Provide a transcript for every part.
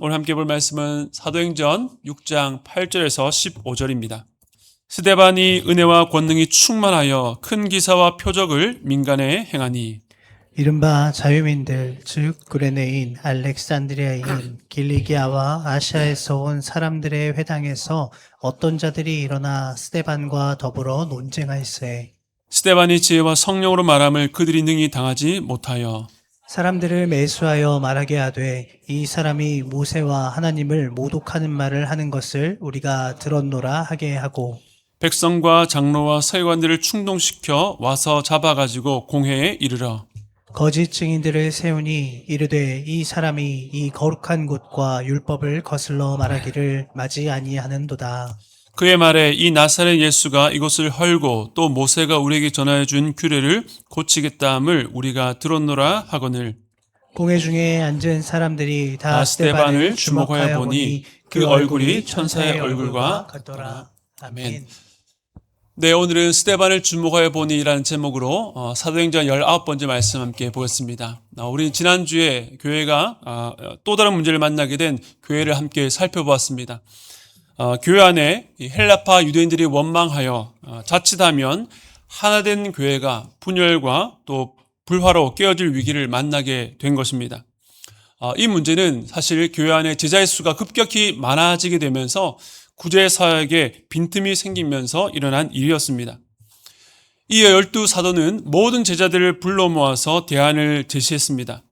오늘 함께 볼 말씀은 사도행전 6장 8절에서 15절입니다. 스데반이 은혜와 권능이 충만하여 큰 기사와 표적을 민간에 행하니. 이른바 자유민들 즉 구레네인 알렉산드리아인 길리기아와 아시아에서 온 사람들의 회당에서 어떤 자들이 일어나 스데반과 더불어 논쟁하였으되 스데반이 지혜와 성령으로 말함을 그들이 능히 당하지 못하여 사람들을 매수하여 말하게 하되 이 사람이 모세와 하나님을 모독하는 말을 하는 것을 우리가 들었노라 하게 하고 백성과 장로와 서기관들을 충동시켜 와서 잡아가지고 공회에 이르러 거짓 증인들을 세우니 이르되 이 사람이 이 거룩한 곳과 율법을 거슬러 말하기를 마지 아니하는도다. 그의 말에 이 나사렛 예수가 이곳을 헐고 또 모세가 우리에게 전하여 준 규례를 고치겠다 함을 우리가 들었노라 하거늘. 공회 중에 앉은 사람들이 다 다 스데반을 스데반을 주목하여 보니 그 얼굴이 천사의 얼굴과 같더라. 같더라. 아멘. 아멘. 네, 오늘은 스데반을 주목하여 보니라는 제목으로 사도행전 19번째 말씀 함께 보겠습니다. 우리 지난주에 교회가 또 다른 문제를 만나게 된 교회를 함께 살펴보았습니다. 교회 안에 헬라파 유대인들이 원망하여 자칫하면 하나된 교회가 분열과 또 불화로 깨어질 위기를 만나게 된 것입니다. 이 문제는 사실 교회 안에 제자의 수가 급격히 많아지게 되면서 구제 사역에 빈틈이 생기면서 일어난 일이었습니다. 이에 12사도는 모든 제자들을 불러 모아서 대안을 제시했습니다.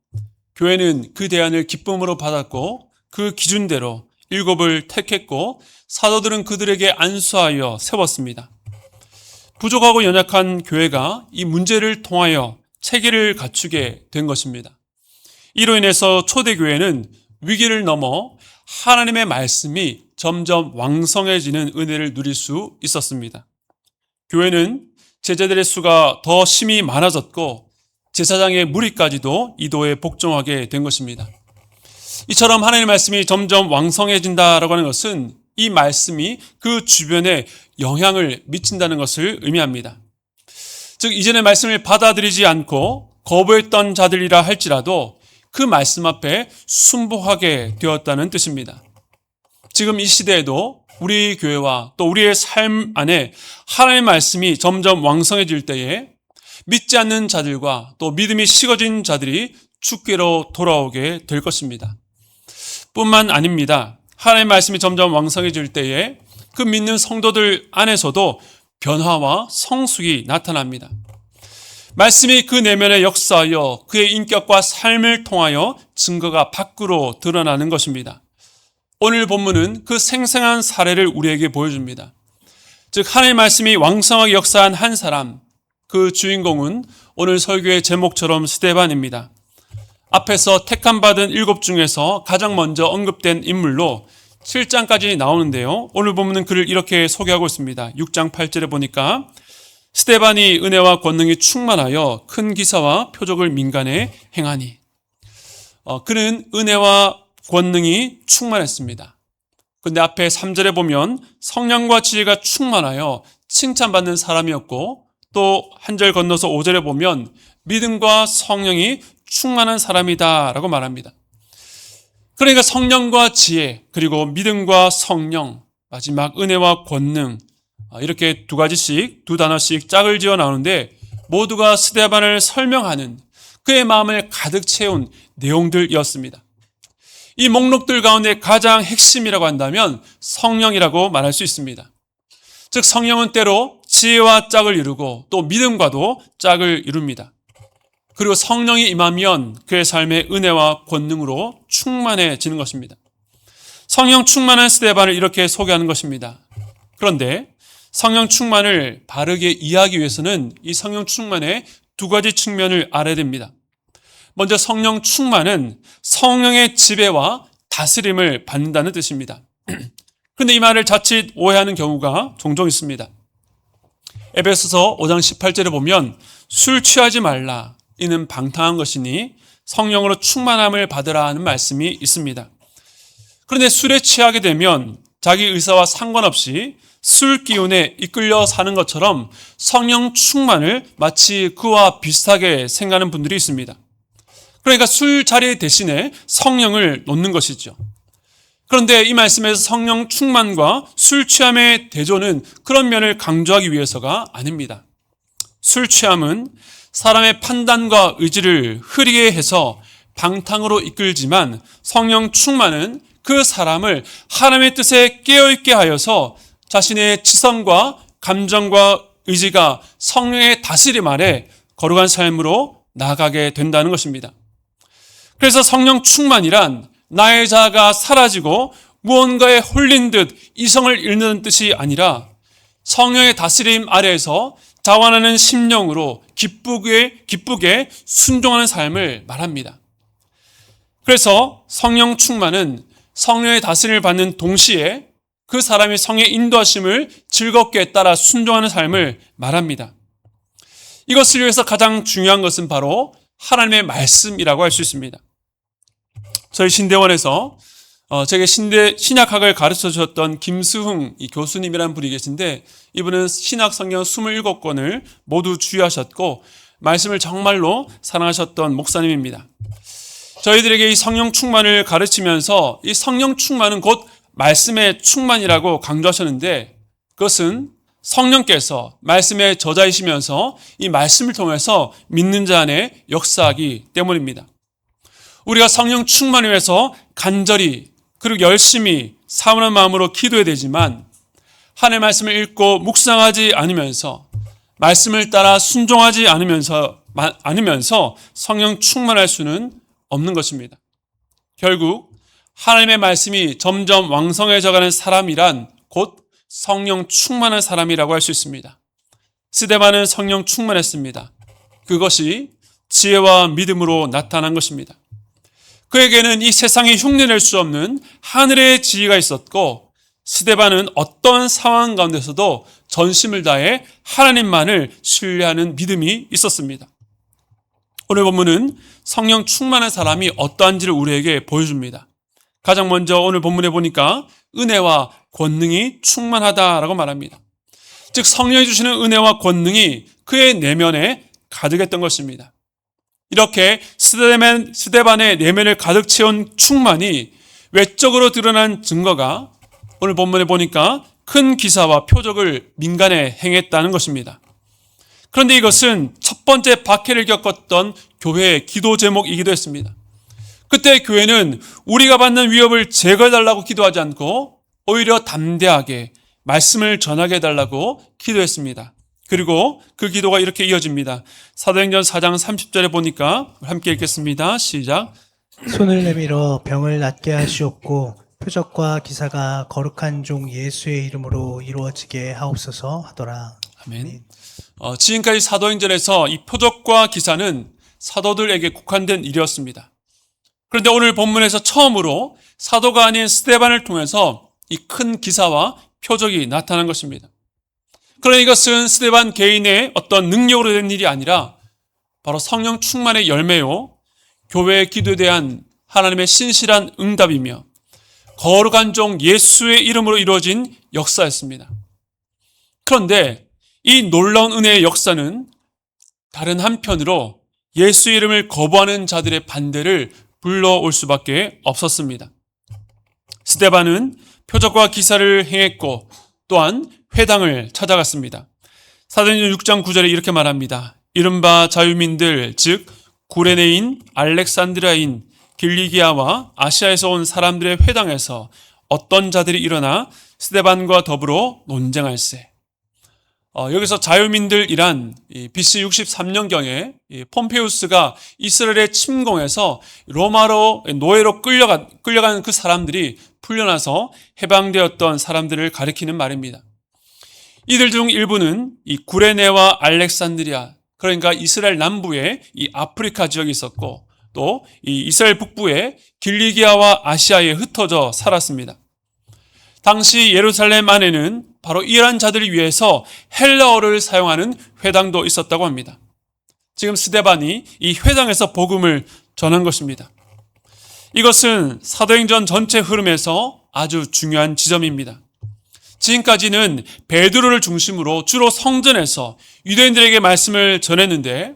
교회는 그 대안을 기쁨으로 받았고 그 기준대로 7을 택했고 사도들은 그들에게 안수하여 세웠습니다. 부족하고 연약한 교회가 이 문제를 통하여 체계를 갖추게 된 것입니다. 이로 인해서 초대교회는 위기를 넘어 하나님의 말씀이 점점 왕성해지는 은혜를 누릴 수 있었습니다. 교회는 제자들의 수가 더 심히 많아졌고 제사장의 무리까지도 이도에 복종하게 된 것입니다. 이처럼 하나님의 말씀이 점점 왕성해진다라고 하는 것은 이 말씀이 그 주변에 영향을 미친다는 것을 의미합니다. 즉 이전의 말씀을 받아들이지 않고 거부했던 자들이라 할지라도 그 말씀 앞에 순복하게 되었다는 뜻입니다. 지금 이 시대에도 우리 교회와 또 우리의 삶 안에 하나님의 말씀이 점점 왕성해질 때에 믿지 않는 자들과 또 믿음이 식어진 자들이 주께로 돌아오게 될 것입니다. 뿐만 아닙니다. 하나님의 말씀이 점점 왕성해질 때에 그 믿는 성도들 안에서도 변화와 성숙이 나타납니다. 말씀이 그 내면에 역사하여 그의 인격과 삶을 통하여 증거가 밖으로 드러나는 것입니다. 오늘 본문은 그 생생한 사례를 우리에게 보여줍니다. 즉 하나님의 말씀이 왕성하게 역사한 한 사람, 그 주인공은 오늘 설교의 제목처럼 스데반입니다. 앞에서 택함받은 7 중에서 가장 먼저 언급된 인물로 7장까지 나오는데요. 오늘 본문은 그를 이렇게 소개하고 있습니다. 6장 8절에 보니까 스데반이 은혜와 권능이 충만하여 큰 기사와 표적을 민간에 행하니. 그는 은혜와 권능이 충만했습니다. 근데 앞에 3절에 보면 성령과 지혜가 충만하여 칭찬받는 사람이었고 또 한 절 건너서 5절에 보면 믿음과 성령이 충만한 사람이다 라고 말합니다. 그러니까 성령과 지혜 그리고 믿음과 성령 마지막 은혜와 권능 이렇게 두 단어씩 짝을 지어 나오는데 모두가 스데반을 설명하는 그의 마음을 가득 채운 내용들이었습니다. 이 목록들 가운데 가장 핵심이라고 한다면 성령이라고 말할 수 있습니다. 즉 성령은 때로 지혜와 짝을 이루고 또 믿음과도 짝을 이룹니다. 그리고 성령이 임하면 그의 삶의 은혜와 권능으로 충만해지는 것입니다. 성령 충만한 스데반을 이렇게 소개하는 것입니다. 그런데 성령 충만을 바르게 이해하기 위해서는 이 성령 충만의 2가지 측면을 알아야 됩니다. 먼저 성령 충만은 성령의 지배와 다스림을 받는다는 뜻입니다. 그런데 이 말을 자칫 오해하는 경우가 종종 있습니다. 에베소서 5장 18절에 보면 술 취하지 말라 이는 방탕한 것이니 성령으로 충만함을 받으라 하는 말씀이 있습니다. 그런데 술에 취하게 되면 자기 의사와 상관없이 술 기운에 이끌려 사는 것처럼 성령 충만을 마치 그와 비슷하게 생각하는 분들이 있습니다. 그러니까 술자리 대신에 성령을 놓는 것이죠. 그런데 이 말씀에서 성령 충만과 술 취함의 대조는 그런 면을 강조하기 위해서가 아닙니다. 술 취함은 사람의 판단과 의지를 흐리게 해서 방탕으로 이끌지만 성령 충만은 그 사람을 하나님의 뜻에 깨어있게 하여서 자신의 지성과 감정과 의지가 성령의 다스림 아래 거룩한 삶으로 나아가게 된다는 것입니다. 그래서 성령 충만이란 나의 자아가 사라지고 무언가에 홀린 듯 이성을 잃는 뜻이 아니라 성령의 다스림 아래에서 자원하는 심령으로 기쁘게 순종하는 삶을 말합니다. 그래서 성령 충만은 성령의 다스림을 받는 동시에 그 사람이 성의 인도하심을 즐겁게 따라 순종하는 삶을 말합니다. 이것을 위해서 가장 중요한 것은 바로 하나님의 말씀이라고 할 수 있습니다. 저희 신대원에서 제게 신약학을 가르쳐 주셨던 김수흥 교수님이라는 분이 계신데, 이분은 신약 성경 27권을 모두 주의하셨고 말씀을 정말로 사랑하셨던 목사님입니다. 저희들에게 이 성령 충만을 가르치면서 이 성령 충만은 곧 말씀의 충만이라고 강조하셨는데, 그것은 성령께서 말씀의 저자이시면서 이 말씀을 통해서 믿는 자 안에 역사하기 때문입니다. 우리가 성령 충만을 위해서 간절히 그리고 열심히 사모하는 마음으로 기도해야 되지만, 하나님의 말씀을 읽고 묵상하지 않으면서 말씀을 따라 순종하지 않으면서 성령 충만할 수는 없는 것입니다. 결국 하나님의 말씀이 점점 왕성해져가는 사람이란 곧 성령 충만한 사람이라고 할 수 있습니다. 스데반은 성령 충만했습니다. 그것이 지혜와 믿음으로 나타난 것입니다. 그에게는 이 세상이 흉내낼 수 없는 하늘의 지혜가 있었고, 스데반은 어떤 상황 가운데서도 전심을 다해 하나님만을 신뢰하는 믿음이 있었습니다. 오늘 본문은 성령 충만한 사람이 어떠한지를 우리에게 보여줍니다. 가장 먼저 오늘 본문에 보니까 은혜와 권능이 충만하다라고 말합니다. 즉 성령이 주시는 은혜와 권능이 그의 내면에 가득했던 것입니다. 이렇게 스데반의 내면을 가득 채운 충만이 외적으로 드러난 증거가 오늘 본문에 보니까 큰 기사와 표적을 민간에 행했다는 것입니다. 그런데 이것은 첫 번째 박해를 겪었던 교회의 기도 제목이기도 했습니다. 그때 교회는 우리가 받는 위협을 제거해달라고 기도하지 않고 오히려 담대하게 말씀을 전하게 해달라고 기도했습니다. 그리고 그 기도가 이렇게 이어집니다. 사도행전 4장 30절에 보니까 함께 읽겠습니다. 시작. 손을 내밀어 병을 낫게 하시옵고 표적과 기사가 거룩한 종 예수의 이름으로 이루어지게 하옵소서 하더라. 아멘. 지금까지 사도행전에서 이 표적과 기사는 사도들에게 국한된 일이었습니다. 그런데 오늘 본문에서 처음으로 사도가 아닌 스데반을 통해서 이 큰 기사와 표적이 나타난 것입니다. 그러나 이것은 스데반 개인의 어떤 능력으로 된 일이 아니라 바로 성령 충만의 열매요, 교회의 기도에 대한 하나님의 신실한 응답이며 거룩한 종 예수의 이름으로 이루어진 역사였습니다. 그런데 이 놀라운 은혜의 역사는 다른 한편으로 예수의 이름을 거부하는 자들의 반대를 불러올 수밖에 없었습니다. 스데반은 표적과 기사를 행했고 또한 회당을 찾아갔습니다. 사도행전 6장 9절에 이렇게 말합니다. 이른바 자유민들 즉 구레네인, 알렉산드리아인, 길리기아와 아시아에서 온 사람들의 회당에서 어떤 자들이 일어나 스데반과 더불어 논쟁할세. 여기서 자유민들이란 BC 63년경에 폼페우스가 이스라엘에 침공해서 로마로 노예로 끌려간 그 사람들이 풀려나서 해방되었던 사람들을 가리키는 말입니다. 이들 중 일부는 이 구레네와 알렉산드리아, 그러니까 이스라엘 남부에 이 아프리카 지역이 있었고 또 이 이스라엘 북부에 길리기아와 아시아에 흩어져 살았습니다. 당시 예루살렘 안에는 바로 이러한 자들을 위해서 헬라어를 사용하는 회당도 있었다고 합니다. 지금 스데반이 이 회당에서 복음을 전한 것입니다. 이것은 사도행전 전체 흐름에서 아주 중요한 지점입니다. 지금까지는 베드로를 중심으로 주로 성전에서 유대인들에게 말씀을 전했는데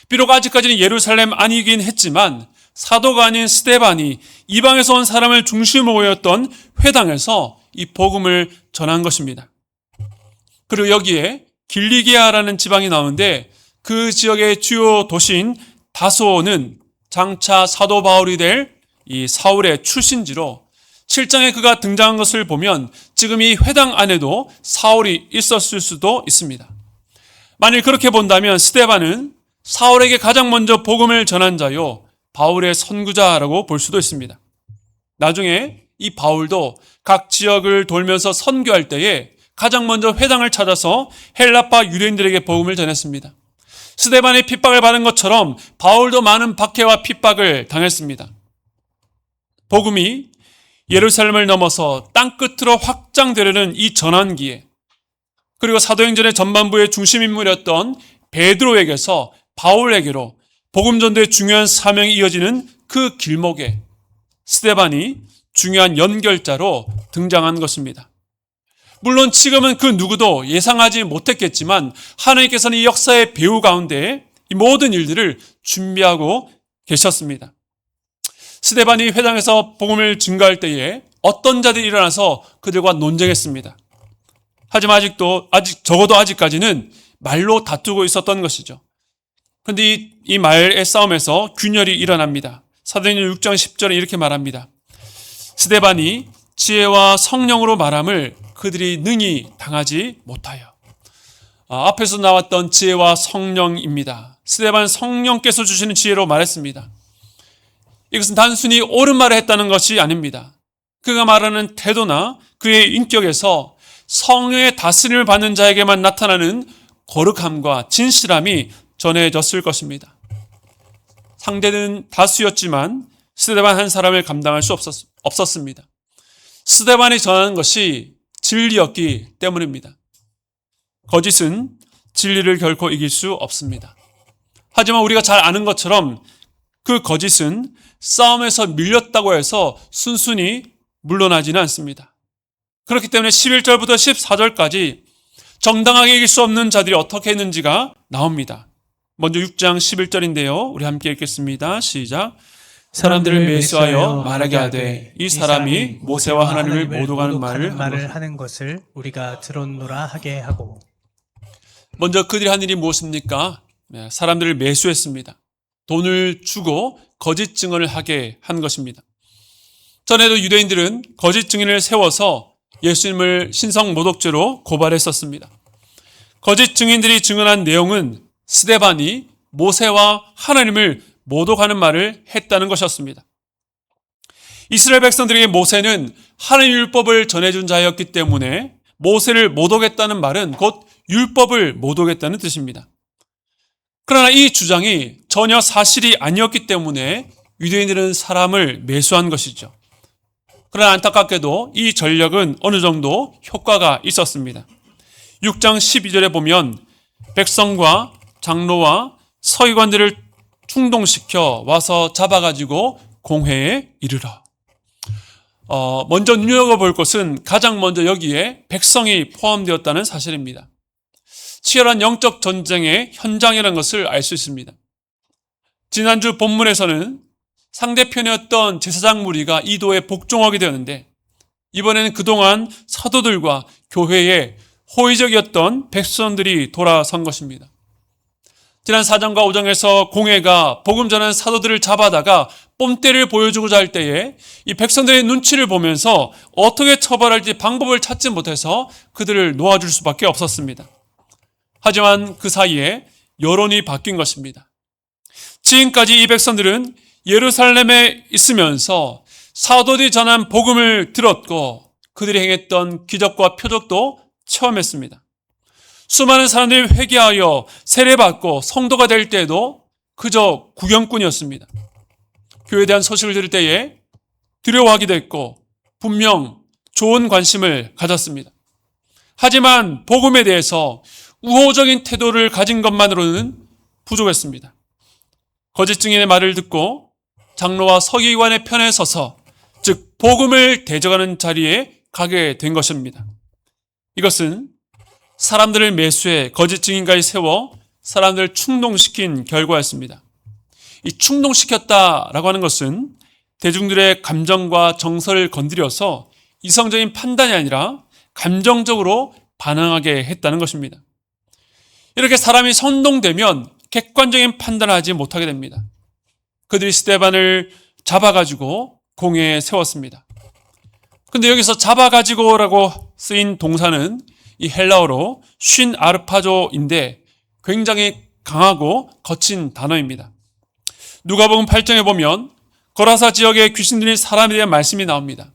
비록 아직까지는 예루살렘 안이긴 했지만 사도가 아닌 스데반이 이방에서 온 사람을 중심으로 모였던 회당에서 이 복음을 전한 것입니다. 그리고 여기에 길리기아라는 지방이 나오는데 그 지역의 주요 도시인 다소는 장차 사도 바울이 될 이 사울의 출신지로 7장에 그가 등장한 것을 보면 지금 이 회당 안에도 사울이 있었을 수도 있습니다. 만일 그렇게 본다면 스데반은 사울에게 가장 먼저 복음을 전한 자요 바울의 선구자라고 볼 수도 있습니다. 나중에 이 바울도 각 지역을 돌면서 선교할 때에 가장 먼저 회당을 찾아서 헬라파 유대인들에게 복음을 전했습니다. 스데반이 핍박을 받은 것처럼 바울도 많은 박해와 핍박을 당했습니다. 복음이 예루살렘을 넘어서 땅끝으로 확장되려는 이 전환기에 그리고 사도행전의 전반부의 중심인물이었던 베드로에게서 바울에게로 복음 전도의 중요한 사명이 이어지는 그 길목에 스데반이 중요한 연결자로 등장한 것입니다. 물론 지금은 그 누구도 예상하지 못했겠지만 하나님께서는 이 역사의 배후 가운데 이 모든 일들을 준비하고 계셨습니다. 스데반이 회당에서 복음을 증거할 때에 어떤 자들이 일어나서 그들과 논쟁했습니다. 하지만 적어도 아직까지는 말로 다투고 있었던 것이죠. 그런데 이 말의 싸움에서 균열이 일어납니다. 사도행전 6장 10절에 이렇게 말합니다. 스데반이 지혜와 성령으로 말함을 그들이 능히 당하지 못하여. 앞에서 나왔던 지혜와 성령입니다. 스데반 성령께서 주시는 지혜로 말했습니다. 이것은 단순히 옳은 말을 했다는 것이 아닙니다. 그가 말하는 태도나 그의 인격에서 성령의 다스림을 받는 자에게만 나타나는 거룩함과 진실함이 전해졌을 것입니다. 상대는 다수였지만 스데반 한 사람을 감당할 수 없었습니다. 스데반이 전하는 것이 진리였기 때문입니다. 거짓은 진리를 결코 이길 수 없습니다. 하지만 우리가 잘 아는 것처럼 그 거짓은 싸움에서 밀렸다고 해서 순순히 물러나지는 않습니다. 그렇기 때문에 11절부터 14절까지 정당하게 이길 수 없는 자들이 어떻게 했는지가 나옵니다. 먼저 6장 11절인데요. 우리 함께 읽겠습니다. 시작. 사람들을 매수하여 말하게 하되 이 사람이 모세와 하나님을 모독하는 말을 하는 것을 우리가 들었노라 하게 하고. 먼저 그들이 한 일이 무엇입니까? 사람들을 매수했습니다. 돈을 주고 거짓 증언을 하게 한 것입니다. 전에도 유대인들은 거짓 증인을 세워서 예수님을 신성 모독죄로 고발했었습니다. 거짓 증인들이 증언한 내용은 스데반이 모세와 하나님을 모독하는 말을 했다는 것이었습니다. 이스라엘 백성들에게 모세는 하나님 율법을 전해준 자였기 때문에 모세를 모독했다는 말은 곧 율법을 모독했다는 뜻입니다. 그러나 이 주장이 전혀 사실이 아니었기 때문에 유대인들은 사람을 매수한 것이죠. 그러나 안타깝게도 이 전략은 어느 정도 효과가 있었습니다. 6장 12절에 보면 백성과 장로와 서기관들을 충동시켜 와서 잡아가지고 공회에 이르러. 먼저 눈여겨볼 것은 가장 먼저 여기에 백성이 포함되었다는 사실입니다. 치열한 영적 전쟁의 현장이라는 것을 알 수 있습니다. 지난주 본문에서는 상대편이었던 제사장 무리가 이도에 복종하게 되었는데 이번에는 그동안 사도들과 교회에 호의적이었던 백성들이 돌아선 것입니다. 지난 4장과 5장에서 공회가 복음 전하는 사도들을 잡아다가 뽐때를 보여주고자 할 때에 이 백성들의 눈치를 보면서 어떻게 처벌할지 방법을 찾지 못해서 그들을 놓아줄 수밖에 없었습니다. 하지만 그 사이에 여론이 바뀐 것입니다. 지금까지 이 백성들은 예루살렘에 있으면서 사도들이 전한 복음을 들었고 그들이 행했던 기적과 표적도 체험했습니다. 수많은 사람들이 회개하여 세례받고 성도가 될 때에도 그저 구경꾼이었습니다. 교회에 대한 소식을 들을 때에 두려워하기도 했고 분명 좋은 관심을 가졌습니다. 하지만 복음에 대해서 우호적인 태도를 가진 것만으로는 부족했습니다. 거짓 증인의 말을 듣고 장로와 서기관의 편에 서서 즉 복음을 대적하는 자리에 가게 된 것입니다. 이것은 사람들을 매수해 거짓 증인까지 세워 사람들을 충동시킨 결과였습니다. 이 충동시켰다라고 하는 것은 대중들의 감정과 정서를 건드려서 이성적인 판단이 아니라 감정적으로 반응하게 했다는 것입니다. 이렇게 사람이 선동되면 객관적인 판단을 하지 못하게 됩니다. 그들이 스데반을 잡아가지고 공회에 세웠습니다. 근데 여기서 잡아가지고라고 쓰인 동사는 이 헬라어로 쉰 아르파조인데 굉장히 강하고 거친 단어입니다. 누가복음 8장에 보면 거라사 지역의 귀신 들린 사람에 대한 말씀이 나옵니다.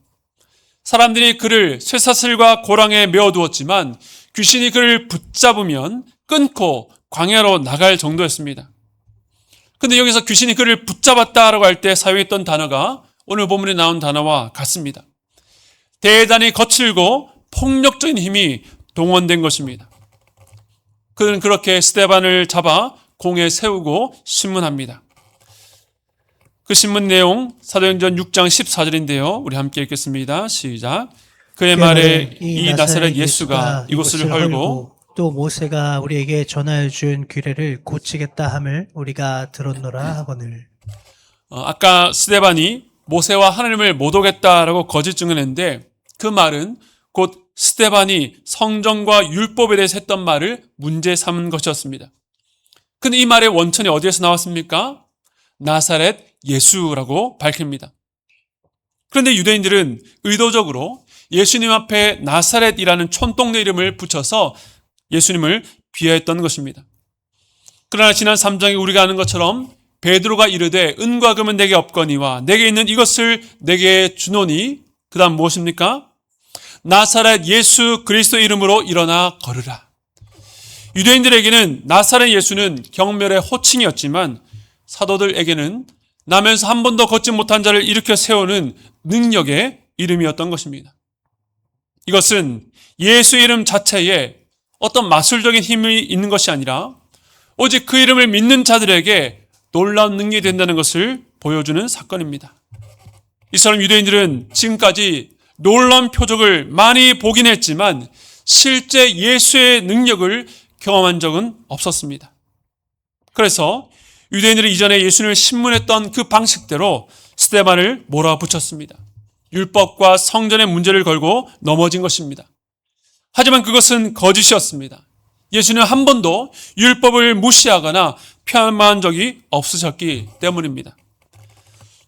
사람들이 그를 쇠사슬과 고랑에 메어두었지만 귀신이 그를 붙잡으면 끊고 광야로 나갈 정도였습니다. 근데 여기서 귀신이 그를 붙잡았다라고 할 때 사용했던 단어가 오늘 본문에 나온 단어와 같습니다. 대단히 거칠고 폭력적인 힘이 동원된 것입니다. 그는 그렇게 스데반을 잡아 공에 세우고 신문합니다. 그 신문 내용 사도행전 6장 14절인데요. 우리 함께 읽겠습니다. 시작. 그의 말에 이 나사렛 예수가 이곳을 헐고 또 모세가 우리에게 전하여 준 규례를 고치겠다 함을 우리가 들었노라 하거늘. 아까 스데반이 모세와 하나님을 못 오겠다라고 거짓 증언했는데 그 말은 곧 스데반이 성경과 율법에 대해서 했던 말을 문제 삼은 것이었습니다. 근데 이 말의 원천이 어디에서 나왔습니까? 나사렛 예수라고 밝힙니다. 그런데 유대인들은 의도적으로 예수님 앞에 나사렛이라는 촌동네 이름을 붙여서 예수님을 비하했던 것입니다. 그러나 지난 3장에 우리가 아는 것처럼 베드로가 이르되 은과 금은 내게 없거니와 내게 있는 이것을 내게 주노니 그 다음 무엇입니까? 나사렛 예수 그리스도 이름으로 일어나 걸으라. 유대인들에게는 나사렛 예수는 경멸의 호칭이었지만 사도들에게는 나면서 한 번도 걷지 못한 자를 일으켜 세우는 능력의 이름이었던 것입니다. 이것은 예수의 이름 자체에 어떤 마술적인 힘이 있는 것이 아니라 오직 그 이름을 믿는 자들에게 놀라운 능력이 된다는 것을 보여주는 사건입니다. 이처럼 유대인들은 지금까지 놀라운 표적을 많이 보긴 했지만 실제 예수의 능력을 경험한 적은 없었습니다. 그래서 유대인들이 이전에 예수님을 신문했던 그 방식대로 스데반을 몰아붙였습니다. 율법과 성전의 문제를 걸고 넘어진 것입니다. 하지만 그것은 거짓이었습니다. 예수님은 한 번도 율법을 무시하거나 폄하한 적이 없으셨기 때문입니다.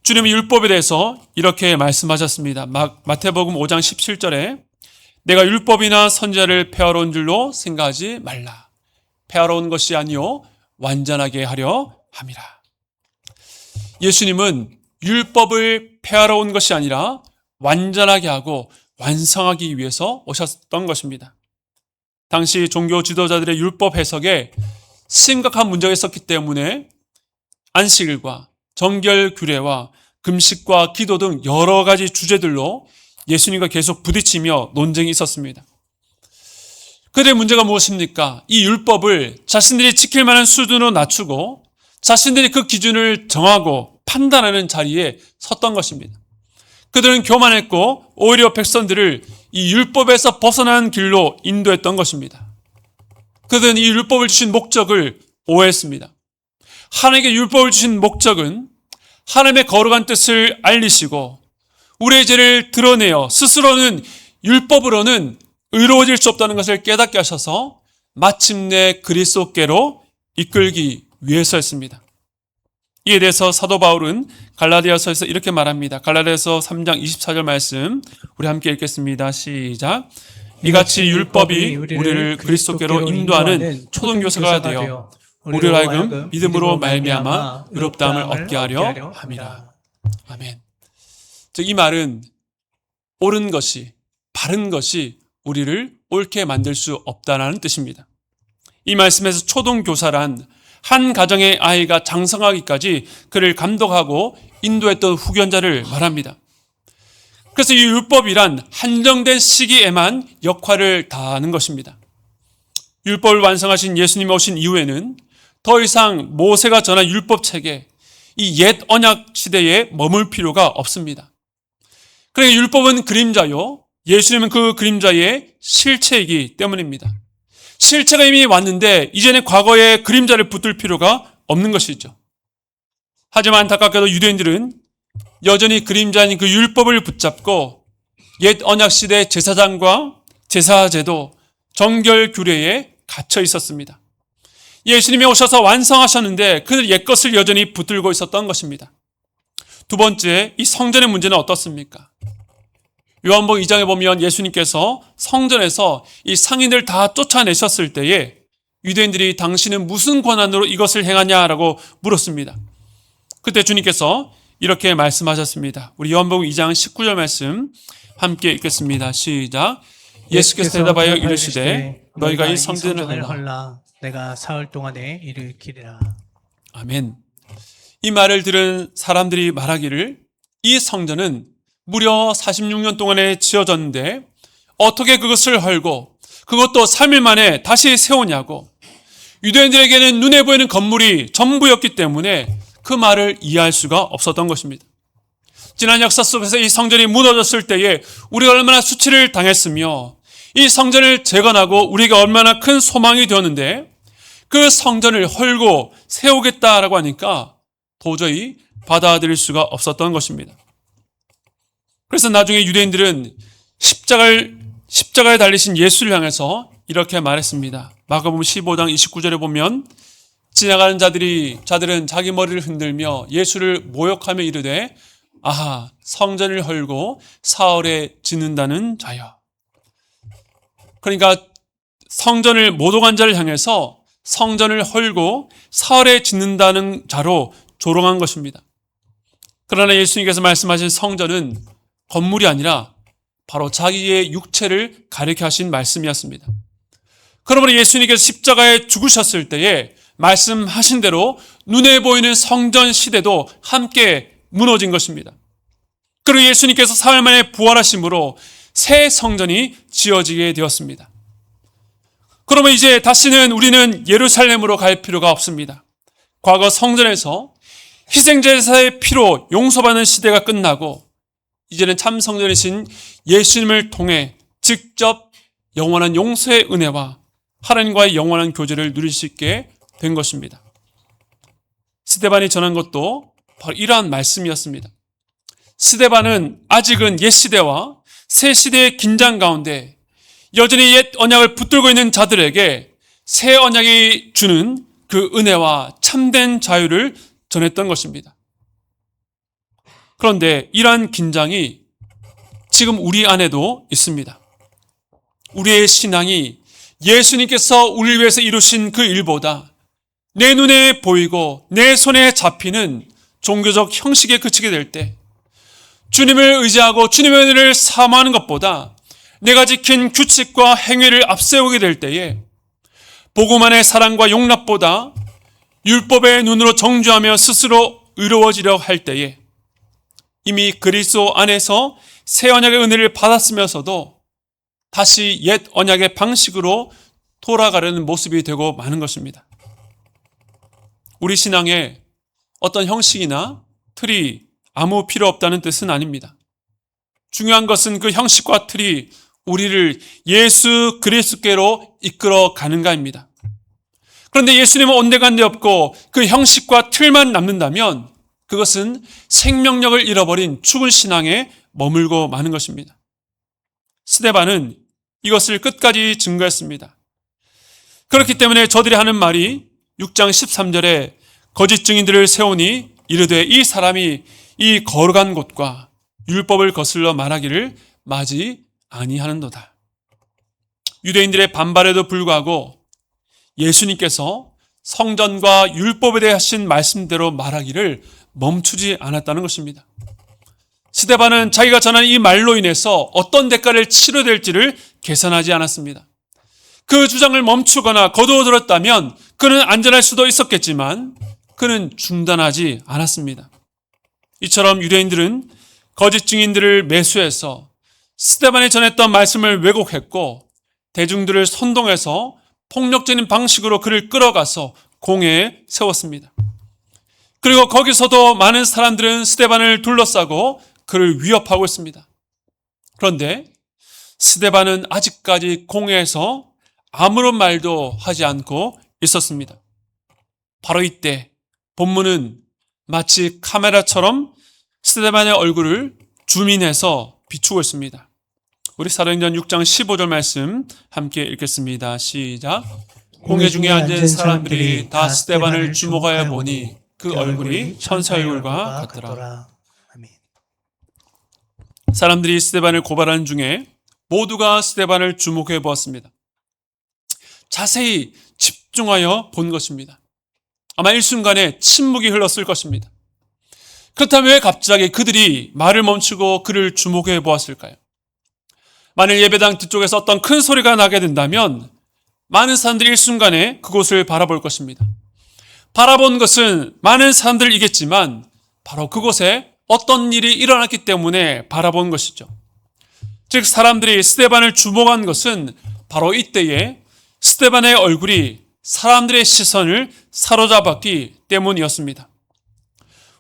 주님은 율법에 대해서 이렇게 말씀하셨습니다. 마태복음 5장 17절에 내가 율법이나 선지자를 폐하러 온 줄로 생각하지 말라. 폐하러 온 것이 아니요 완전하게 하려 함이라. 예수님은 율법을 폐하러 온 것이 아니라 완전하게 하고 완성하기 위해서 오셨던 것입니다. 당시 종교 지도자들의 율법 해석에 심각한 문제가 있었기 때문에 안식일과 정결 규례와 금식과 기도 등 여러 가지 주제들로 예수님과 계속 부딪히며 논쟁이 있었습니다. 그들의 문제가 무엇입니까? 이 율법을 자신들이 지킬 만한 수준으로 낮추고 자신들이 그 기준을 정하고 판단하는 자리에 섰던 것입니다. 그들은 교만했고 오히려 백성들을 이 율법에서 벗어난 길로 인도했던 것입니다. 그들은 이 율법을 주신 목적을 오해했습니다. 하나님께 율법을 주신 목적은 하나님의 거룩한 뜻을 알리시고 우리의 죄를 드러내어 스스로는 율법으로는 의로워질 수 없다는 것을 깨닫게 하셔서 마침내 그리스도께로 이끌기 위해서였습니다. 이에 대해서 사도 바울은 갈라디아서에서 이렇게 말합니다. 갈라디아서 3장 24절 말씀 우리 함께 읽겠습니다. 시작. 이같이 율법이 우리를 그리스도께로 인도하는 초등교사가 되어 우리로 하여금 믿음으로 말미암아 의롭다함을 얻게 하려 함이라. 아멘. 즉 이 말은 옳은 것이 바른 것이 우리를 옳게 만들 수 없다는 뜻입니다. 이 말씀에서 초등교사란 한 가정의 아이가 장성하기까지 그를 감독하고 인도했던 후견자를 말합니다. 그래서 이 율법이란 한정된 시기에만 역할을 다하는 것입니다. 율법을 완성하신 예수님이 오신 이후에는 더 이상 모세가 전한 율법책에 이 옛 언약 시대에 머물 필요가 없습니다. 그러니까 율법은 그림자요, 예수님은 그 그림자의 실체이기 때문입니다. 실체가 이미 왔는데 이제는 과거의 그림자를 붙들 필요가 없는 것이죠. 하지만 안타깝게도 유대인들은 여전히 그림자인 그 율법을 붙잡고 옛 언약시대 제사장과 제사제도, 정결 규례에 갇혀 있었습니다. 예수님이 오셔서 완성하셨는데 그 옛것을 여전히 붙들고 있었던 것입니다. 두 번째, 이 성전의 문제는 어떻습니까? 요한복음 2장에 보면 예수님께서 성전에서 이 상인들 다 쫓아내셨을 때에 유대인들이 당신은 무슨 권한으로 이것을 행하냐라고 물었습니다. 그때 주님께서 이렇게 말씀하셨습니다. 우리 요한복음 2장 19절 말씀 함께 읽겠습니다. 시작. 예수께서 대답하여 이르시되 너희가 이 성전을 헐라 내가 사흘 동안에 일으키리라. 아멘. 이 말을 들은 사람들이 말하기를 이 성전은 무려 46년 동안에 지어졌는데 어떻게 그것을 헐고 그것도 3일 만에 다시 세우냐고. 유대인들에게는 눈에 보이는 건물이 전부였기 때문에 그 말을 이해할 수가 없었던 것입니다. 지난 역사 속에서 이 성전이 무너졌을 때에 우리가 얼마나 수치를 당했으며 이 성전을 재건하고 우리가 얼마나 큰 소망이 되었는데 그 성전을 헐고 세우겠다라고 하니까 도저히 받아들일 수가 없었던 것입니다. 그래서 나중에 유대인들은 십자가에 달리신 예수를 향해서 이렇게 말했습니다. 마가복음 15장 29절에 보면 지나가는 자들은 자기 머리를 흔들며 예수를 모욕하며 이르되 아하 성전을 헐고 사흘에 짓는다는 자여. 그러니까 성전을 모독한 자를 향해서 성전을 헐고 사흘에 짓는다는 자로 조롱한 것입니다. 그러나 예수님께서 말씀하신 성전은 건물이 아니라 바로 자기의 육체를 가리켜 하신 말씀이었습니다. 그러므로 예수님께서 십자가에 죽으셨을 때에 말씀하신 대로 눈에 보이는 성전 시대도 함께 무너진 것입니다. 그리고 예수님께서 사흘 만에 부활하심으로 새 성전이 지어지게 되었습니다. 그러면 이제 다시는 우리는 예루살렘으로 갈 필요가 없습니다. 과거 성전에서 희생제사의 피로 용서받는 시대가 끝나고 이제는 참 성전이신 예수님을 통해 직접 영원한 용서의 은혜와 하나님과의 영원한 교제를 누릴 수 있게 된 것입니다. 스데반이 전한 것도 바로 이러한 말씀이었습니다. 스데반은 아직은 옛 시대와 새 시대의 긴장 가운데 여전히 옛 언약을 붙들고 있는 자들에게 새 언약이 주는 그 은혜와 참된 자유를 전했던 것입니다. 그런데 이러한 긴장이 지금 우리 안에도 있습니다. 우리의 신앙이 예수님께서 우리를 위해서 이루신 그 일보다 내 눈에 보이고 내 손에 잡히는 종교적 형식에 그치게 될 때 주님을 의지하고 주님의 은혜를 사모하는 것보다 내가 지킨 규칙과 행위를 앞세우게 될 때에 복음 안의 사랑과 용납보다 율법의 눈으로 정죄하며 스스로 의로워지려 할 때에 이미 그리스도 안에서 새 언약의 은혜를 받았으면서도 다시 옛 언약의 방식으로 돌아가려는 모습이 되고 마는 것입니다. 우리 신앙에 어떤 형식이나 틀이 아무 필요 없다는 뜻은 아닙니다. 중요한 것은 그 형식과 틀이 우리를 예수 그리스도께로 이끌어 가는가입니다. 그런데 예수님은 온데간데 없고 그 형식과 틀만 남는다면 그것은 생명력을 잃어버린 죽은 신앙에 머물고 마는 것입니다. 스데반은 이것을 끝까지 증거했습니다. 그렇기 때문에 저들이 하는 말이 6장 13절에 거짓 증인들을 세우니 이르되 이 사람이 이 거룩한 곳과 율법을 거슬러 말하기를 마지 아니하는도다. 유대인들의 반발에도 불구하고 예수님께서 성전과 율법에 대해 하신 말씀대로 말하기를 멈추지 않았다는 것입니다. 스데반은 자기가 전한 이 말로 인해서 어떤 대가를 치러야 될지를 계산하지 않았습니다. 그 주장을 멈추거나 거두어들었다면 그는 안전할 수도 있었겠지만 그는 중단하지 않았습니다. 이처럼 유대인들은 거짓 증인들을 매수해서 스데반이 전했던 말씀을 왜곡했고 대중들을 선동해서 폭력적인 방식으로 그를 끌어가서 공회에 세웠습니다. 그리고 거기서도 많은 사람들은 스데반을 둘러싸고 그를 위협하고 있습니다. 그런데 스데반은 아직까지 공회에서 아무런 말도 하지 않고 있었습니다. 바로 이때 본문은 마치 카메라처럼 스데반의 얼굴을 줌인해서 비추고 있습니다. 우리 사도행전 6장 15절 말씀 함께 읽겠습니다. 시작. 공회 중에 앉은 사람들이 다 스데반을 주목하여 보니 그 얼굴이 천사 얼굴과 같더라. 아멘. 사람들이 스데반을 고발하는 중에 모두가 스데반을 주목해 보았습니다. 자세히 집중하여 본 것입니다. 아마 일순간에 침묵이 흘렀을 것입니다. 그렇다면 왜 갑자기 그들이 말을 멈추고 그를 주목해 보았을까요? 만일 예배당 뒤쪽에서 어떤 큰 소리가 나게 된다면 많은 사람들이 일순간에 그곳을 바라볼 것입니다. 바라본 것은 많은 사람들이겠지만 바로 그곳에 어떤 일이 일어났기 때문에 바라본 것이죠. 즉 사람들이 스데반을 주목한 것은 바로 이때에 스데반의 얼굴이 사람들의 시선을 사로잡았기 때문이었습니다.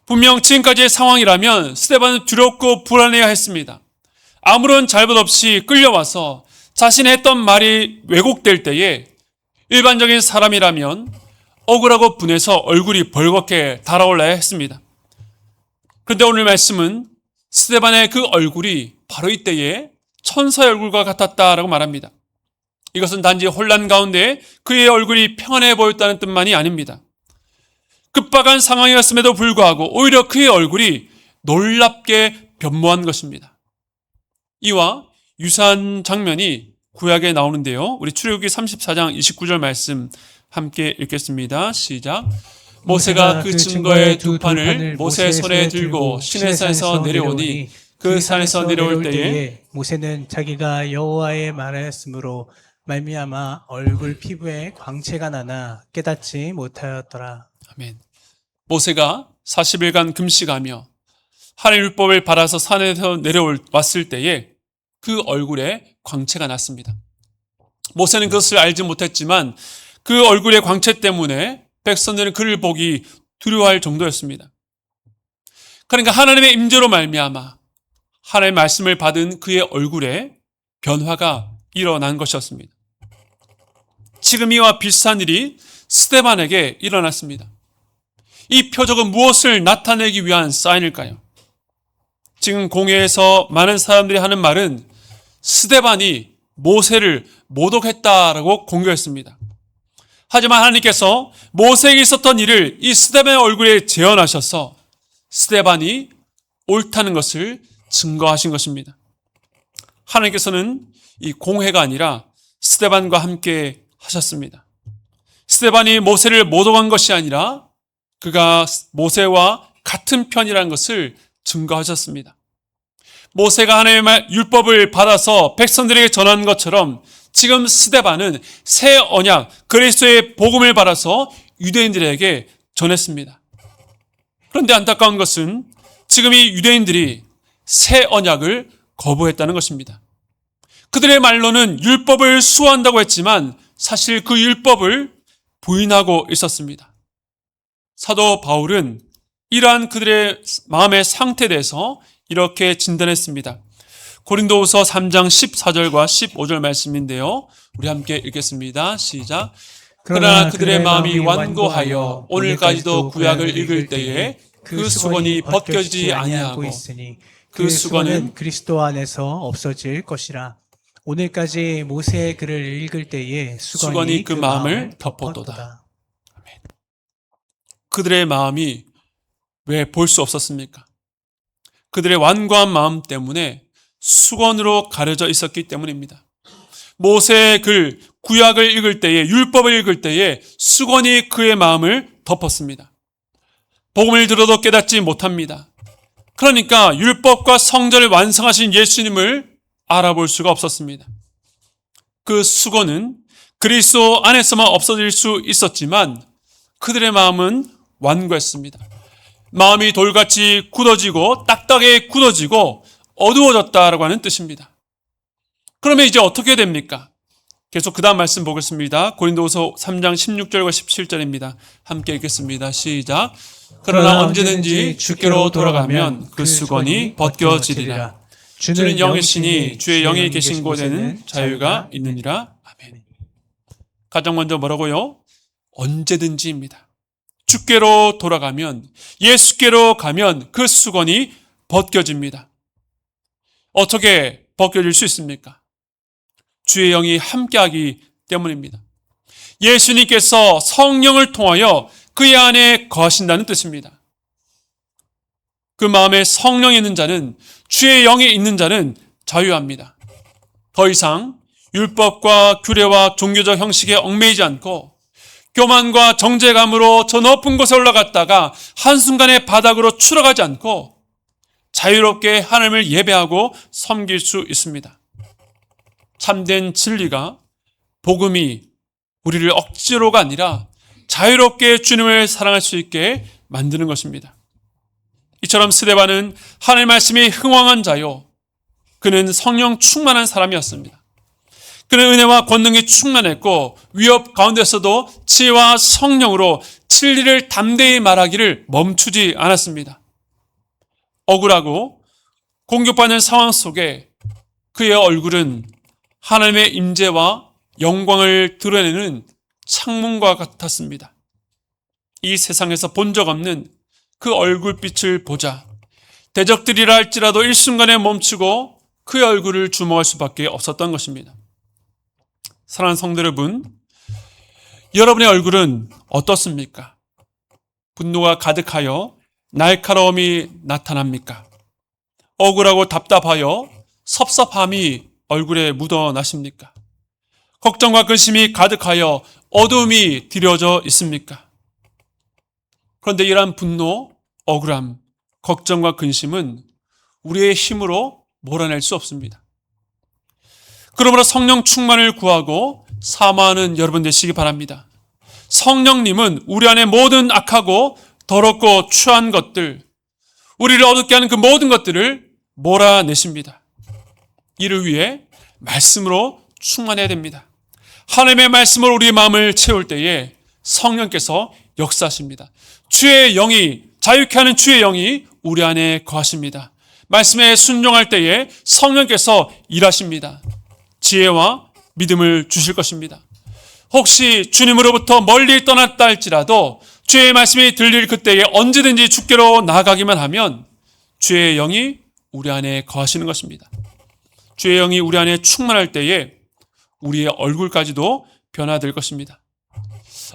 분명 지금까지의 상황이라면 스데반은 두렵고 불안해야 했습니다. 아무런 잘못 없이 끌려와서 자신이 했던 말이 왜곡될 때에 일반적인 사람이라면 억울하고 분해서 얼굴이 벌겋게 달아올라야 했습니다. 그런데 오늘 말씀은 스데반의 그 얼굴이 바로 이때에 천사의 얼굴과 같았다라고 말합니다. 이것은 단지 혼란 가운데 그의 얼굴이 평안해 보였다는 뜻만이 아닙니다. 급박한 상황이었음에도 불구하고 오히려 그의 얼굴이 놀랍게 변모한 것입니다. 이와 유사한 장면이 구약에 나오는데요. 우리 출애굽기 34장 29절 말씀 함께 읽겠습니다. 시작. 모세가 그 증거의 두 판을 모세 손에 들고 시내산에서 내려오니 그 산에서 내려올 때에 모세는 자기가 여호와의 말하였으므로 말미암아 얼굴 피부에 광채가 나나 깨닫지 못하였더라. 아멘. 모세가 40일간 금식하며 하나님 율법을 받아서 산에서 내려왔을 때에 그 얼굴에 광채가 났습니다. 모세는 그것을 알지 못했지만 그 얼굴의 광채 때문에 백성들은 그를 보기 두려워할 정도였습니다. 그러니까 하나님의 임재로 말미암아 하나님의 말씀을 받은 그의 얼굴에 변화가 일어난 것이었습니다. 지금 이와 비슷한 일이 스데반에게 일어났습니다. 이 표적은 무엇을 나타내기 위한 사인일까요? 지금 공회에서 많은 사람들이 하는 말은 스데반이 모세를 모독했다라고 공격했습니다. 하지만 하나님께서 모세에게 있었던 일을 이 스데반의 얼굴에 재현하셔서 스데반이 옳다는 것을 증거하신 것입니다. 하나님께서는 이 공회가 아니라 스데반과 함께 하셨습니다. 스데반이 모세를 모독한 것이 아니라 그가 모세와 같은 편이라는 것을 증거하셨습니다. 모세가 하나님의 율법을 받아서 백성들에게 전한 것처럼 지금 스데반은 새 언약 그리스도의 복음을 받아서 유대인들에게 전했습니다. 그런데 안타까운 것은 지금 이 유대인들이 새 언약을 거부했다는 것입니다. 그들의 말로는 율법을 수호한다고 했지만 사실 그 율법을 부인하고 있었습니다. 사도 바울은 이러한 그들의 마음의 상태에 대해서 이렇게 진단했습니다. 고린도후서 3장 14절과 15절 말씀인데요. 우리 함께 읽겠습니다. 시작. 그러나 그들의 마음이 완고하여 오늘까지도 구약을 읽을 때에 그 수건이 벗겨지지 아니하고 있으니 그 수건은 그리스도 안에서 없어질 것이라. 오늘까지 모세의 글을 읽을 때에 수건이 그 마음을 덮었도다. 그들의 마음이 왜 볼 수 없었습니까? 그들의 완고한 마음 때문에 수건으로 가려져 있었기 때문입니다. 모세의 글, 구약을 읽을 때에, 율법을 읽을 때에 수건이 그의 마음을 덮었습니다. 복음을 들어도 깨닫지 못합니다. 그러니까 율법과 성전을 완성하신 예수님을 알아볼 수가 없었습니다. 그 수건은 그리스도 안에서만 없어질 수 있었지만 그들의 마음은 완고했습니다. 마음이 돌같이 굳어지고 딱딱하게 굳어지고 어두워졌다라고 하는 뜻입니다. 그러면 이제 어떻게 됩니까? 계속 그 다음 말씀 보겠습니다. 고린도후서 3장 16절과 17절입니다. 함께 읽겠습니다. 시작. 그러나 언제든지 주께로 돌아가면 그 수건이 벗겨지리라. 주는 영이시니 주의 영이 계신 곳에는 자유가 있느니라. 아멘. 가장 먼저 뭐라고요? 언제든지입니다. 주께로 돌아가면, 예수께로 가면 그 수건이 벗겨집니다. 어떻게 벗겨질 수 있습니까? 주의 영이 함께하기 때문입니다. 예수님께서 성령을 통하여 그의 안에 거하신다는 뜻입니다. 그 마음에 성령이 있는 자는, 주의 영이 있는 자는 자유합니다. 더 이상 율법과 규례와 종교적 형식에 얽매이지 않고 교만과 정죄감으로 저 높은 곳에 올라갔다가 한순간에 바닥으로 추락하지 않고 자유롭게 하나님을 예배하고 섬길 수 있습니다. 참된 진리가, 복음이 우리를 억지로가 아니라 자유롭게 주님을 사랑할 수 있게 만드는 것입니다. 이처럼 스데반은 하나님의 말씀이 흥왕한 자요, 그는 성령 충만한 사람이었습니다. 그는 은혜와 권능이 충만했고 위협 가운데서도 지혜와 성령으로 진리를 담대히 말하기를 멈추지 않았습니다. 억울하고 공격받는 상황 속에 그의 얼굴은 하나님의 임재와 영광을 드러내는 창문과 같았습니다. 이 세상에서 본 적 없는 그 얼굴빛을 보자 대적들이라 할지라도 일순간에 멈추고 그의 얼굴을 주목할 수밖에 없었던 것입니다. 사랑하는 성도 여러분, 여러분의 얼굴은 어떻습니까? 분노가 가득하여 날카로움이 나타납니까? 억울하고 답답하여 섭섭함이 얼굴에 묻어나십니까? 걱정과 근심이 가득하여 어두움이 드려져 있습니까? 그런데 이러한 분노, 억울함, 걱정과 근심은 우리의 힘으로 몰아낼 수 없습니다. 그러므로 성령 충만을 구하고 사모하는 여러분 되시기 바랍니다. 성령님은 우리 안에 모든 악하고 더럽고 추한 것들, 우리를 어둡게 하는 그 모든 것들을 몰아내십니다. 이를 위해 말씀으로 충만해야 됩니다. 하나님의 말씀으로 우리의 마음을 채울 때에 성령께서 역사하십니다. 주의 영이, 자유케 하는 주의 영이 우리 안에 거하십니다. 말씀에 순종할 때에 성령께서 일하십니다. 지혜와 믿음을 주실 것입니다. 혹시 주님으로부터 멀리 떠났다 할지라도 주의 말씀이 들릴 그때에 언제든지 주께로 나아가기만 하면 주의 영이 우리 안에 거하시는 것입니다. 주의 영이 우리 안에 충만할 때에 우리의 얼굴까지도 변화될 것입니다.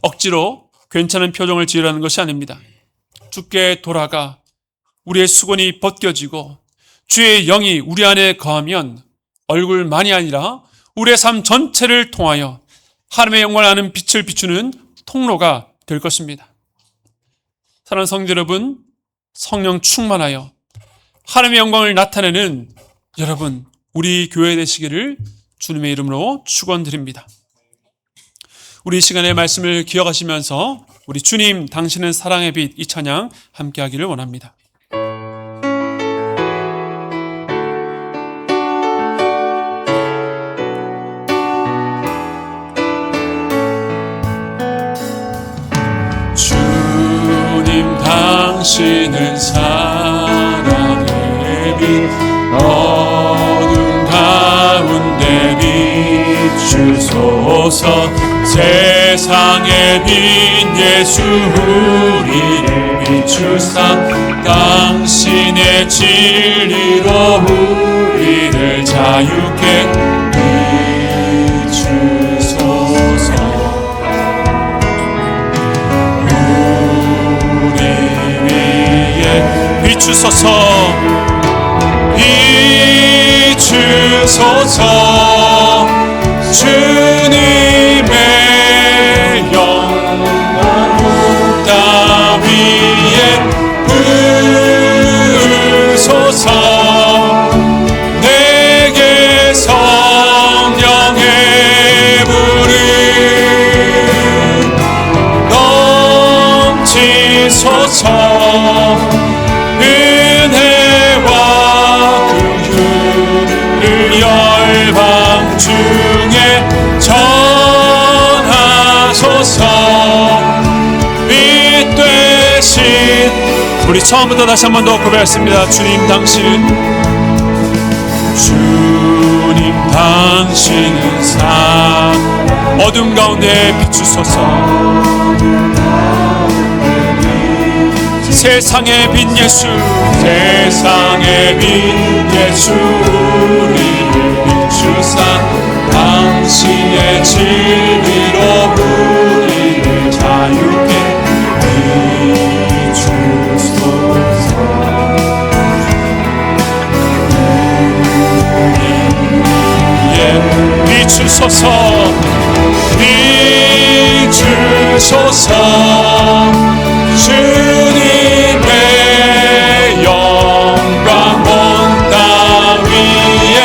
억지로 괜찮은 표정을 지으라는 것이 아닙니다. 주께 돌아가 우리의 수건이 벗겨지고 주의 영이 우리 안에 거하면 얼굴만이 아니라 우리의 삶 전체를 통하여 하나님의 영광을 아는 빛을 비추는 통로가 될 것입니다. 사랑하는 성도 여러분, 성령 충만하여 하나님의 영광을 나타내는 여러분, 우리 교회 되시기를 주님의 이름으로 축원드립니다. 우리 시간의 말씀을 기억하시면서 우리 주님 당신은 사랑의 빛 이 찬양 함께 하기를 원합니다. 주님 당신은 사랑의 빛 어둠 가운데 비추소서 세상의 빛 예수 우리를 비추사 당신의 진리로 우리를 자유케 비추소서 우리 위에 비추소서 비추소서 주님의 영광 땅 위에 부으소서 내게 성령의 불을 넘치소서 은혜와 긍휼을 열방 중에 전하소서 빛 되신 우리 처음부터 다시 한 번 더 고백했습니다. 주님 당신은 어둠 가운데 비추소서 세상의 빛 예수, 세상의 빛 예수, 우리를 비추사 당신의 진리로 우리를 자유케 비추소서. 비추소서, 비추소서. 주님의 영광 온 땅 위에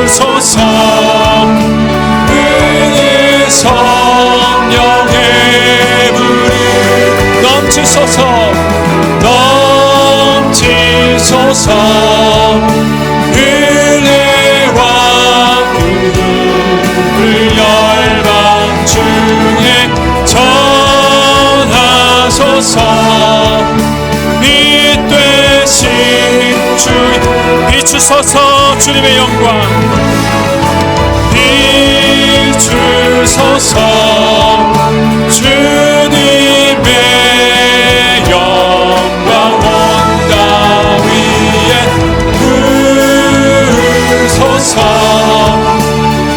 부으소서. 은혜 성령의 불이 넘치소서, 넘치소서. 은혜와 긍휼을 열방 중에 전하소서. 빛 되신 주 비추소서. 주님의 영광 비추소서. 주님의 영광 온 땅 위에 부으소서.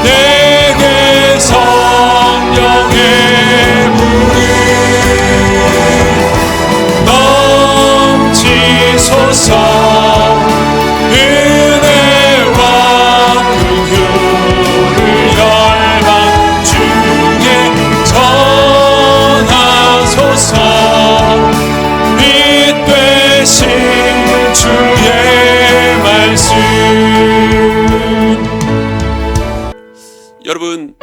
내게 성령의 불이 넘치소서. 은혜와 긍휼을 열방 중에 전하소서. 빛 되신 주의 말씀. 여러분,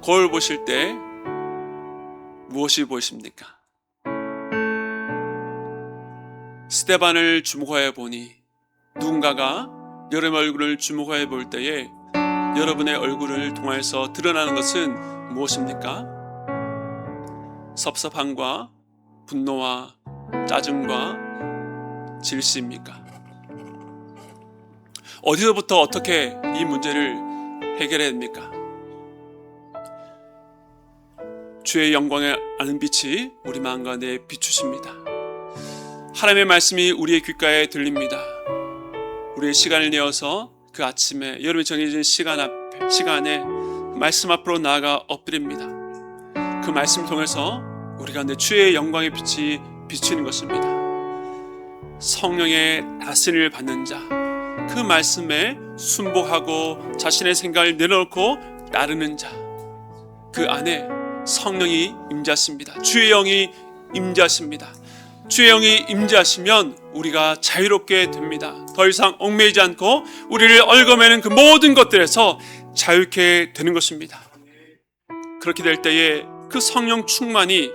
거울 보실 때 무엇이 보이십니까? 스데반을 주목하여 보니 누군가가 여러분의 얼굴을 주목하여 볼 때에 여러분의 얼굴을 통해서 드러나는 것은 무엇입니까? 섭섭함과 분노와 짜증과 질시입니까? 어디서부터 어떻게 이 문제를 해결해야 됩니까? 주의 영광에 아는 빛이 우리 마음 가운데 비추십니다. 하나님의 말씀이 우리의 귓가에 들립니다. 우리의 시간을 내어서 그 아침에 여러분이 정해진 시간에 말씀 앞으로 나아가 엎드립니다. 그 말씀을 통해서 우리 가운데 주의 영광의 빛이 비추는 것입니다. 성령의 다스림을 받는 자, 그 말씀에 순복하고 자신의 생각을 내려놓고 따르는 자, 그 안에 성령이 임재하십니다. 주의 영이 임재하십니다. 주의 영이 임재하시면 우리가 자유롭게 됩니다. 더 이상 얽매이지 않고 우리를 얽어매는 그 모든 것들에서 자유케 되는 것입니다. 그렇게 될 때에 그 성령 충만이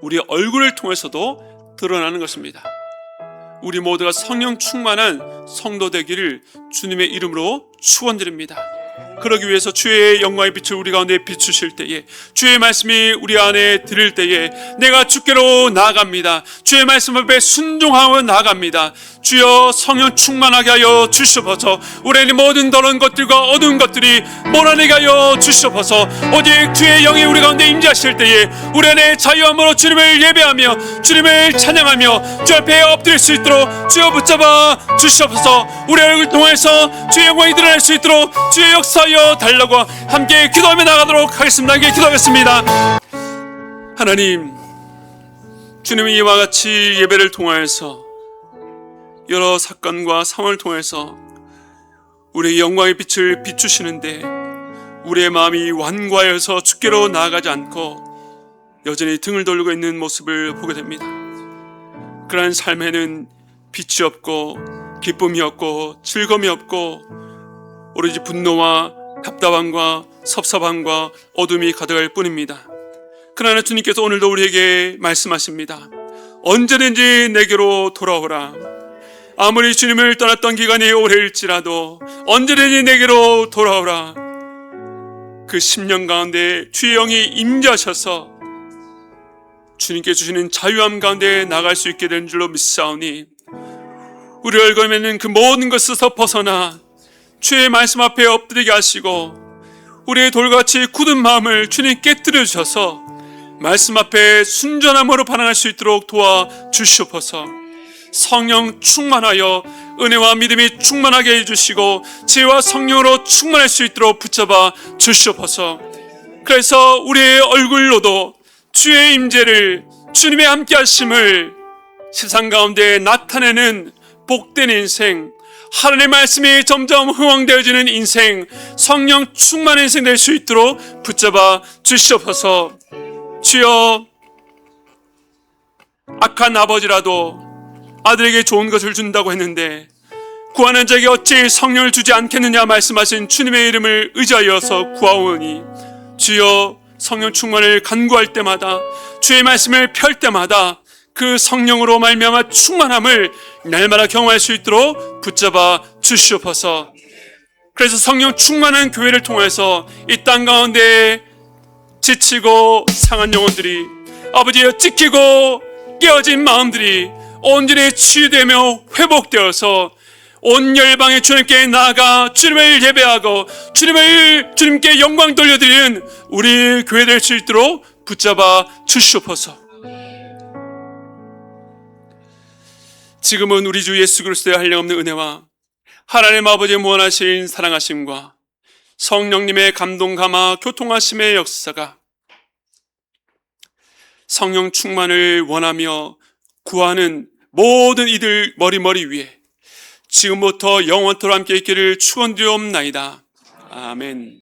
우리 얼굴을 통해서도 드러나는 것입니다. 우리 모두가 성령 충만한 성도 되기를 주님의 이름으로 축원드립니다. 그러기 위해서 주의 영광의 빛을 우리 가운데 비추실 때에, 주의 말씀이 우리 안에 들을 때에 내가 주께로 나아갑니다. 주의 말씀 앞에 순종하며 나아갑니다. 주여 성령 충만하게 하여 주시옵소서. 우리 안에 모든 더러운 것들과 어두운 것들이 몰아내게 하여 주시옵소서. 오직 주의 영이 우리 가운데 임재하실 때에 우리 안에 자유함으로 주님을 예배하며 주님을 찬양하며 주 앞에 엎드릴 수 있도록 주여 붙잡아 주시옵소서. 우리 얼굴을 통해서 주의 영광이 드러날 수 있도록 주의 역사하여 달라고 함께 기도하며 나가도록 하겠습니다. 함께 기도하겠습니다. 하나님, 주님이 이와 같이 예배를 통하여서 여러 사건과 상황을 통해서 우리의 영광의 빛을 비추시는데 우리의 마음이 완고하여서 주께로 나아가지 않고 여전히 등을 돌리고 있는 모습을 보게 됩니다. 그러한 삶에는 빛이 없고 기쁨이 없고 즐거움이 없고 오로지 분노와 답답함과 섭섭함과 어둠이 가득할 뿐입니다. 그러나 주님께서 오늘도 우리에게 말씀하십니다. 언제든지 내게로 돌아오라. 아무리 주님을 떠났던 기간이 오래일지라도 언제든지 내게로 돌아오라. 그 10년 가운데 주의 영이 임재하셔서 주님께 주시는 자유함 가운데 나갈 수 있게 된 줄로 믿사오니 우리 얼굴에는 그 모든 것에서 벗어나 주의 말씀 앞에 엎드리게 하시고 우리의 돌같이 굳은 마음을 주님 깨뜨려 주셔서 말씀 앞에 순전함으로 반응할 수 있도록 도와주시옵소서. 성령 충만하여 은혜와 믿음이 충만하게 해주시고 지혜와 성령으로 충만할 수 있도록 붙잡아 주시옵소서. 그래서 우리의 얼굴로도 주의 임재를, 주님의 함께 하심을 세상 가운데 나타내는 복된 인생, 하나님의 말씀이 점점 흥황되어지는 인생, 성령 충만한 인생 될 수 있도록 붙잡아 주시옵소서. 주여, 악한 아버지라도 아들에게 좋은 것을 준다고 했는데 구하는 자에게 어찌 성령을 주지 않겠느냐 말씀하신 주님의 이름을 의지하여서 구하오니, 주여, 성령 충만을 간구할 때마다, 주의 말씀을 펼 때마다 그 성령으로 말미암아 충만함을 날마다 경험할 수 있도록 붙잡아 주시옵소서. 그래서 성령 충만한 교회를 통해서 이 땅 가운데 지치고 상한 영혼들이, 아버지여, 지키고 깨어진 마음들이 온전히 치유되며 회복되어서 온 열방의 주님께 나아가 주님을 예배하고 주님께 영광 돌려드리는 우리 교회 될 수 있도록 붙잡아 주시옵소서. 지금은 우리 주 예수 그리스도의 한량없는 은혜와 하나님 아버지의 무한하신 사랑하심과 성령님의 감동 감화 교통하심의 역사가, 성령 충만을 원하며 구하는 모든 이들 머리 위에 지금부터 영원토록 함께 있기를 축원드리옵나이다. 아멘.